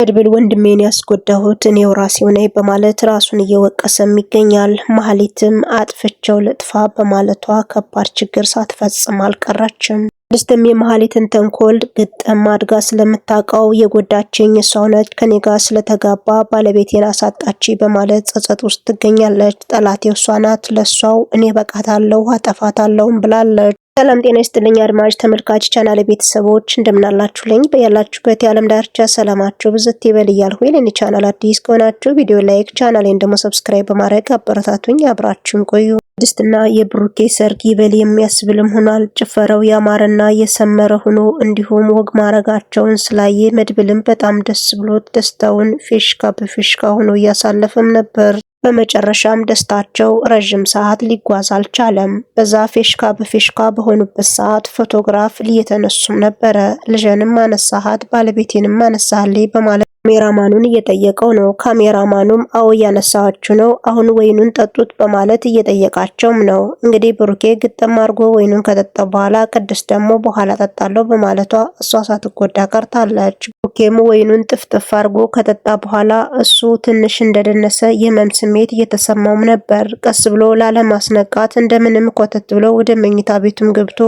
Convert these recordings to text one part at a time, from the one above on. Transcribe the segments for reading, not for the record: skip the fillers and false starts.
መድብል ወንድሜን ያስጎዳሁት እኔው ራሴው ነኝ በማለት ራሱን እየወቀሰም ይገኛል። ማህሌትም አጥፍቼው ልጥፋ በማለቷ ከባድ ችግር ሳትፈጽም አልቀረችም። ቅድስትም የማህሌትን ተንኮል ግጥም አድጋ ስለምታውቀው የጎዳችኝ እሷው ነች፣ ከኔ ጋር ስለተጋባ ባለቤቴን አሳጣች በማለት ጸጸት ውስጥ ትገኛለች። ጠላቴ እሷ ናት፣ ለሷው እኔ በቃታለሁ አጠፋታለሁም ብላለች። ሰላም ጤና ይስጥልኝ አድማጭ ተመልካች ቻናል ቤተሰቦች እንደምናላችሁልኝ በያላችሁበት የዓለም ዳርቻ ሰላማችሁ ብዝት ይበል እያልኩ ለኔ ቻናል አዲስ ከሆናችሁ ቪዲዮ ላይክ ቻናሌን ደግሞ ሰብስክራይብ በማድረግ አበረታቱኝ። አብራችሁን ቆዩ። ቅድስትና የብሩኬ ሰርግ ይበል የሚያስብልም ሆኗል። ጭፈራው ያማረና የሰመረ ሆኖ እንዲሁም ወግ ማረጋቸውን ስላየ መድብልም በጣም ደስ ብሎት ደስታውን ፊሽካ በፊሽካ ሆኖ እያሳለፈም ነበር። በመጨረሻም ደስታቸው ረጅም ሰዓት ሊጓዝ አልቻለም። በዛ ፊሽካ በፊሽካ በሆኑበት ሰዓት ፎቶግራፍ እየተነሱም ነበረ። ልጅንም አነሳሃት ባለቤቴንም አነሳህልኝ በማለት ካሜራማኑን እየጠየቀው ነው። ካሜራማኑም አዎ እያነሳችሁ ነው፣ አሁን ወይኑን ጠጡት በማለት እየጠየቃቸውም ነው። እንግዲህ ብሩኬ ግጥም አድርጎ ወይኑን ከጠጣ በኋላ ቅድስት ደግሞ በኋላ ጠጣለሁ በማለቷ እሷ ሳትጎዳ ቀርታለች። ብሩኬም ወይኑን ጥፍጥፍ አድርጎ ከጠጣ በኋላ እሱ ትንሽ እንደደነሰ የህመም ስሜት እየተሰማውም ነበር። ቀስ ብሎ ላለማስነቃት እንደምንም ኮተት ብሎ ወደ መኝታ ቤቱም ገብቶ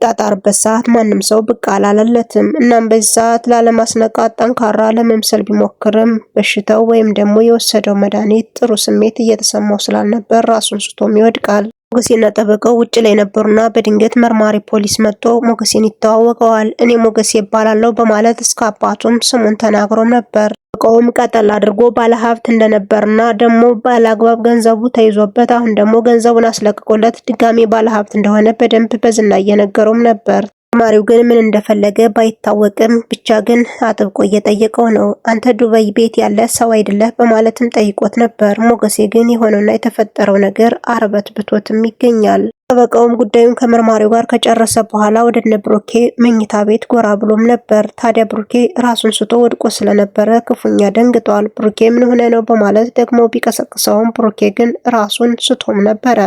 ጣጣርበት ሰዓት ማንም ሰው ብቅ አላለለትም። እናም በዚህ ሰዓት ላለማስነቃት ጠንካራ ለመምሰል ቢሞክርም በሽታው ወይም ደግሞ የወሰደው መድኃኒት ጥሩ ስሜት እየተሰማው ስላልነበር ራሱን ስቶም ይወድቃል። ሞገሴና ጠበቃው ውጭ ላይ ነበሩና በድንገት መርማሪ ፖሊስ መጥቶ ሞገሴን ይተዋወቀዋል። እኔ ሞገሴ ይባላለሁ በማለት እስከ አባቱም ስሙን ተናግሮም ነበር። ጠበቃውም ቀጠል አድርጎ ባለሀብት እንደነበርና ደግሞ ባለአግባብ ገንዘቡ ተይዞበት አሁን ደግሞ ገንዘቡን አስለቅቆለት ድጋሚ ባለሀብት እንደሆነ በደንብ በዝና እየነገረውም ነበር። ተማሪው ግን ምን እንደፈለገ ባይታወቅም ብቻ ግን አጥብቆ እየጠየቀው ነው። አንተ ዱባይ ቤት ያለ ሰው አይደለህ በማለትም ጠይቆት ነበር። ሞገሴ ግን የሆነውና የተፈጠረው ነገር አርበት ብቶትም ይገኛል። ጠበቃውም ጉዳዩን ከመርማሪው ጋር ከጨረሰ በኋላ ወደ ብሩኬ መኝታ ቤት ጎራ ብሎም ነበር። ታዲያ ብሩኬ ራሱን ስቶ ወድቆ ስለነበረ ክፉኛ ደንግጧል። ብሩኬ ምን ሆነ ነው በማለት ደግሞ ቢቀሰቅሰውም ብሩኬ ግን ራሱን ስቶም ነበረ።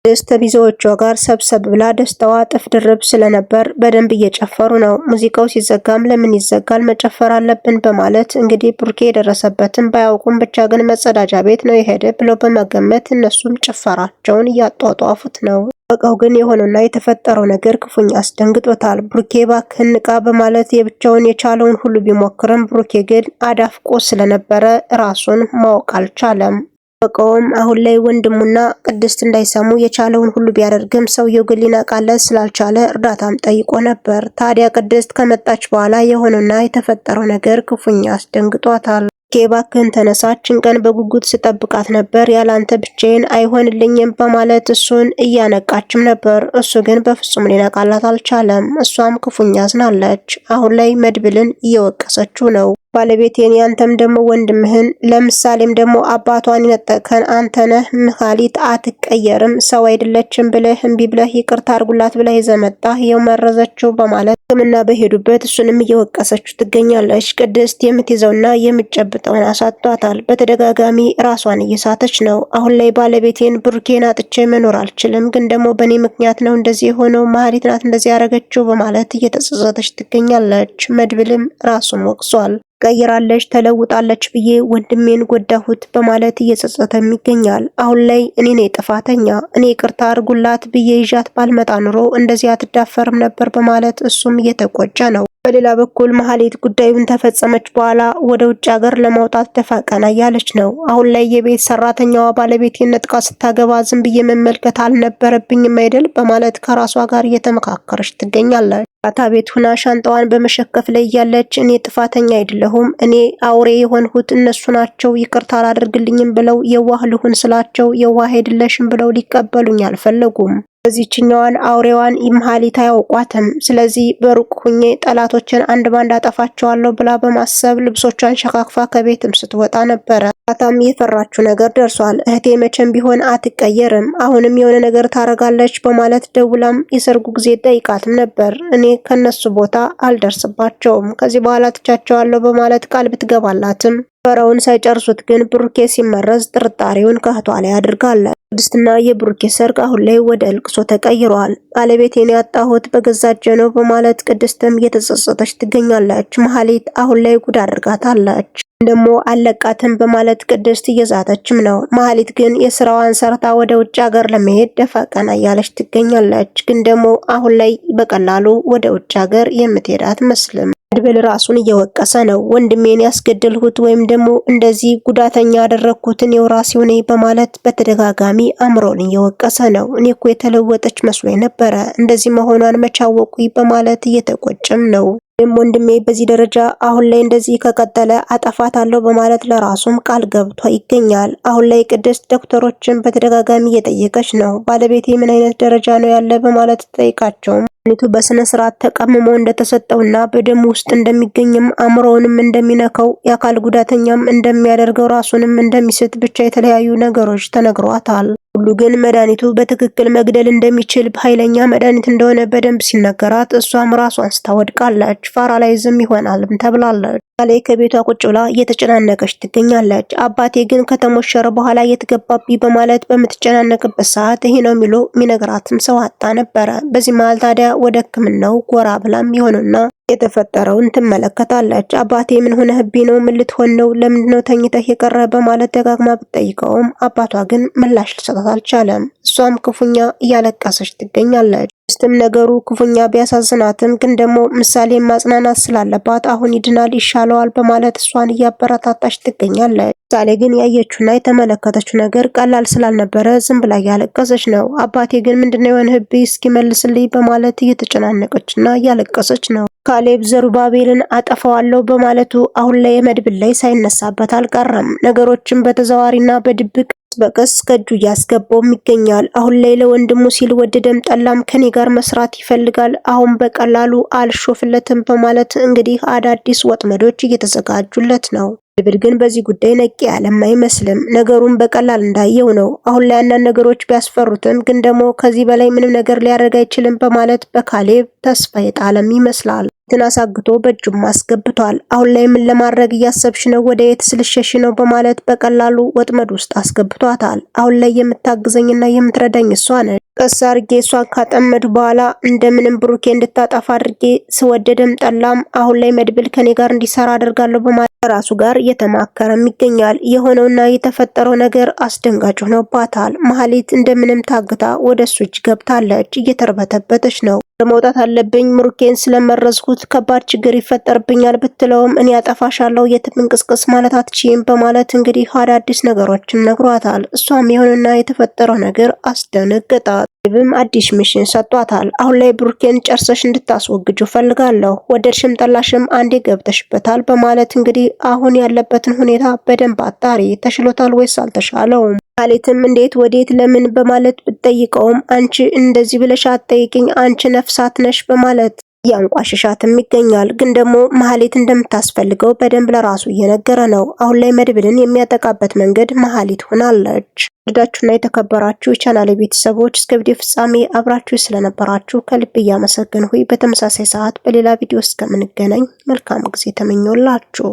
ቅድስት ከቢዞዎቿ ጋር ሰብሰብ ብላ ደስታዋ ጥፍ ድርብ ስለነበር በደንብ እየጨፈሩ ነው። ሙዚቃው ሲዘጋም ለምን ይዘጋል መጨፈር አለብን በማለት እንግዲህ ብሩኬ የደረሰበትን ባያውቁም ብቻ ግን መጸዳጃ ቤት ነው የሄደ ብለው በመገመት እነሱም ጭፈራቸውን እያጧጧፉት ነው። ጠበቃው ግን የሆነውና የተፈጠረው ነገር ክፉኛ አስደንግጦታል። ብሩኬ እባክህን ንቃ በማለት የብቻውን የቻለውን ሁሉ ቢሞክርም ብሩኬ ግን አዳፍቆ ስለነበረ ራሱን ማወቅ አልቻለም። ጠበቃውም አሁን ላይ ወንድሙና ቅድስት እንዳይሰሙ የቻለውን ሁሉ ቢያደርግም ሰውየው ግን ሊነቃለት ስላልቻለ እርዳታም ጠይቆ ነበር። ታዲያ ቅድስት ከመጣች በኋላ የሆነውና የተፈጠረው ነገር ክፉኛ አስደንግጧታል። እባክህን ተነሳችን ቀን በጉጉት ስጠብቃት ነበር፣ ያላንተ ብቻዬን አይሆንልኝም በማለት እሱን እያነቃችም ነበር። እሱ ግን በፍጹም ሊነቃላት አልቻለም። እሷም ክፉኛ አዝናለች። አሁን ላይ መድብልን እየወቀሰችው ነው። ባለቤቴን ያንተም ደግሞ ወንድምህን ለምሳሌም ደግሞ አባቷን የነጠቀን አንተ ነህ፣ መሀሊት አትቀየርም፣ ሰው አይደለችም ብለህ እምቢ ብለህ ይቅርታ አድርጉላት ብለህ ይዘመጣ የመረዘችው በማለት ሕክምና በሄዱበት እሱንም እየወቀሰችው ትገኛለች። ቅድስት የምትይዘውና የምትጨብጠውን አሳጥቷታል። በተደጋጋሚ ራሷን እየሳተች ነው። አሁን ላይ ባለቤቴን ብሩኬን አጥቼ መኖር አልችልም፣ ግን ደግሞ በእኔ ምክንያት ነው እንደዚህ የሆነው፣ መሀሊት ናት እንደዚህ ያደረገችው በማለት እየተጸጸተች ትገኛለች። መድብልም ራሱን ወቅሷል። ቀይራለች ተለውጣለች ብዬ ወንድሜን ጎዳሁት በማለት እየጸጸተም ይገኛል። አሁን ላይ እኔ ነኝ ጥፋተኛ፣ እኔ ይቅርታ አድርጉላት ብዬ ይዣት ባልመጣ ኑሮ እንደዚህ አትዳፈርም ነበር በማለት እሱም እየተቆጨ ነው። በሌላ በኩል መሀሌት ጉዳዩን ተፈጸመች በኋላ ወደ ውጭ ሀገር ለማውጣት ደፋ ቀና እያለች ነው። አሁን ላይ የቤት ሰራተኛዋ ባለቤቴን ነጥቃ ስታገባ ዝም ብዬ መመልከት አልነበረብኝም አይደል በማለት ከራሷ ጋር እየተመካከረች ትገኛለች። ታ ቤት ሁና ሻንጣዋን በመሸከፍ ላይ ያለች እኔ ጥፋተኛ አይደለሁም፣ እኔ አውሬ የሆንሁት እነሱ ናቸው፣ ይቅርታ አላደርግልኝም ብለው የዋህ ልሁን ስላቸው የዋህ አይደለሽም ብለው ሊቀበሉኝ አልፈለጉም። በዚህኛዋን አውሬዋን መሀሊት አያውቋትም። ስለዚህ በሩቅ ሁኜ ጠላቶችን አንድ ባንድ አጠፋቸዋለሁ ብላ በማሰብ ልብሶቿን ሸካክፋ ከቤትም ስትወጣ ነበረ። ታም የፈራችው ነገር ደርሷል። እህቴ መቼም ቢሆን አትቀየርም፣ አሁንም የሆነ ነገር ታረጋለች በማለት ደውላም የሰርጉ ጊዜ ጠይቃትም ነበር። እኔ ከነሱ ቦታ አልደርስባቸውም፣ ከዚህ በኋላ ትቻቸዋለሁ በማለት ቃል ብትገባላትም ፈራውን ሳይጨርሱት ግን ብሩኬ ሲመረዝ ጥርጣሬውን ከእህቷ ላይ አድርጋለች። ቅድስትና የብሩኬ ሰርግ አሁን ላይ ወደ እልቅሶ ተቀይሯል። ባለቤቴን ያጣሁት በገዛ እጄ ነው በማለት ቅድስትም እየተጸጸተች ትገኛለች። መሀሊት አሁን ላይ ጉድ አድርጋታለች። ደግሞ አለቃትም በማለት ቅድስት እየዛተችም ነው። መሀሊት ግን የስራዋን ሰርታ ወደ ውጭ ሀገር ለመሄድ ደፋ ቀና እያለች ትገኛለች። ግን ደግሞ አሁን ላይ በቀላሉ ወደ ውጭ ሀገር የምትሄድ አትመስልም። መድብል ራሱን እየወቀሰ ነው። ወንድሜን ያስገደልሁት ወይም ደግሞ እንደዚህ ጉዳተኛ ያደረግኩትን የራሴው ነኝ በማለት በተደጋጋሚ አምሮን እየወቀሰ ነው። እኔ እኮ የተለወጠች መስሎኝ ነበረ፣ እንደዚህ መሆኗን መቻወቁኝ በማለት እየተቆጨም ነው። ወንድሜ በዚህ ደረጃ አሁን ላይ እንደዚህ ከቀጠለ አጠፋታለሁ በማለት ለራሱም ቃል ገብቶ ይገኛል። አሁን ላይ ቅድስት ዶክተሮችን በተደጋጋሚ እየጠየቀች ነው። ባለቤቴ ምን አይነት ደረጃ ነው ያለ በማለት ጠይቃቸውም መድኃኒቱ በስነ ስርዓት ተቀምሞ እንደተሰጠውና በደም ውስጥ እንደሚገኝም አእምሮውንም እንደሚነካው የአካል ጉዳተኛም እንደሚያደርገው ራሱንም እንደሚስት ብቻ የተለያዩ ነገሮች ተነግሯታል። ሁሉ ግን መድኃኒቱ በትክክል መግደል እንደሚችል ኃይለኛ መድኃኒት እንደሆነ በደንብ ሲነገራት እሷም ራሷን ስታወድቃለች። ፓራላይዝም ይሆናልም ተብላለች። ላይ ከቤቷ ቁጭ ብላ እየተጨናነቀች ትገኛለች። አባቴ ግን ከተሞሸረ በኋላ እየተገባብኝ በማለት በምትጨናነቅበት ሰዓት ይሄ ነው የሚነግራትም ሰው አጣ ነበረ። በዚህ መሃል ታዲያ ወደ ሕክምናው ጎራ ብላም ይሆንና የተፈጠረውን ትመለከታለች። አባቴ ምን ሆነህብኝ ነው? ምን ልትሆን ነው? ለምንድነው ተኝተህ የቀረ? በማለት ደጋግማ ብትጠይቀውም አባቷ ግን ምላሽ ሊሰጣት አልቻለም። እሷም ክፉኛ እያለቀሰች ትገኛለች። ስትም ነገሩ ክፉኛ ቢያሳዝናትም ግን ደግሞ ምሳሌ ማጽናናት ስላለባት አሁን ይድናል፣ ይሻለዋል በማለት እሷን እያበረታታች ትገኛለች። ምሳሌ ግን ያየችውና የተመለከተችው ነገር ቀላል ስላልነበረ ዝም ብላ እያለቀሰች ነው። አባቴ ግን ምንድነው የሆነህብኝ? እስኪ መልስልኝ በማለት እየተጨናነቀችና እያለቀሰች ነው። ካሌብ ዘሩባቤልን አጠፋዋለሁ በማለቱ አሁን ላይ መድብል ላይ ሳይነሳበት አልቀረም። ነገሮችን በተዘዋዋሪና በድብቅ በቀስ ከእጁ እያስገባውም ይገኛል። አሁን ላይ ለወንድሙ ሲል ወደደም ጠላም ከኔ ጋር መስራት ይፈልጋል። አሁን በቀላሉ አልሾፍለትም በማለት እንግዲህ አዳዲስ ወጥመዶች እየተዘጋጁለት ነው። መድብል ግን በዚህ ጉዳይ ነቂ ያለም አይመስልም። ነገሩን በቀላል እንዳየው ነው። አሁን ላይ አንዳንድ ነገሮች ቢያስፈሩትም ግን ደግሞ ከዚህ በላይ ምንም ነገር ሊያደርግ አይችልም በማለት በካሌብ ተስፋ የጣለም ይመስላል። አሳግቶ በእጁም አስገብቷል። አሁን ላይ ምን ለማድረግ እያሰብሽ ነው? ወደ የት ስልሸሽ ነው? በማለት በቀላሉ ወጥመድ ውስጥ አስገብቷታል። አሁን ላይ የምታግዘኝና የምትረዳኝ እሷ ነች። ቀስ አድርጌ እሷን ካጠመዱ በኋላ እንደምንም ብሩኬ እንድታጠፋ አድርጌ ስወደደም ጠላም አሁን ላይ መድብል ከኔ ጋር እንዲሰራ አደርጋለሁ በማለት ራሱ ጋር እየተማከረም ይገኛል። የሆነውና የተፈጠረው ነገር አስደንጋጭ ሆኖባታል። መሀሊት እንደምንም ታግታ ወደ እሱ እጅ ገብታለች። እየተርበተበተች ነው። መውጣት አለብኝ፣ ምሩኬን ስለመረዝኩት ከባድ ችግር ይፈጠርብኛል ብትለውም እኔ ያጠፋሻለሁ የትም እንቅስቅስ ማለት አትችይም በማለት እንግዲህ አዳዲስ ነገሮችን ነግሯታል። እሷም የሆነና የተፈጠረው ነገር አስደነገጣት። ብም አዲስ ሚሽን ሰጧታል። አሁን ላይ ብሩኬን ጨርሰሽ እንድታስወግጁ ፈልጋለሁ፣ ወደድሽም ጠላሽም አንዴ ገብተሽበታል በማለት እንግዲህ አሁን ያለበትን ሁኔታ በደንብ አጣሪ። ተሽሎታል ወይስ አልተሻለውም? ማለትም እንዴት፣ ወዴት፣ ለምን በማለት ብትጠይቀውም አንቺ እንደዚህ ብለሽ አትጠይቅኝ፣ አንቺ ነፍሳት ነሽ በማለት እያንቋሸሻትም ይገኛል። ግን ደግሞ መሀሊት እንደምታስፈልገው በደንብ ለራሱ እየነገረ ነው። አሁን ላይ መድብልን የሚያጠቃበት መንገድ መሀሊት ሆናለች። ወዳችሁና የተከበራችሁ የቻናሌ ቤተሰቦች እስከ ቪዲዮ ፍጻሜ አብራችሁ ስለነበራችሁ ከልብ እያመሰገንሁ በተመሳሳይ ሰዓት በሌላ ቪዲዮ እስከምንገናኝ መልካም ጊዜ ተመኘሁላችሁ።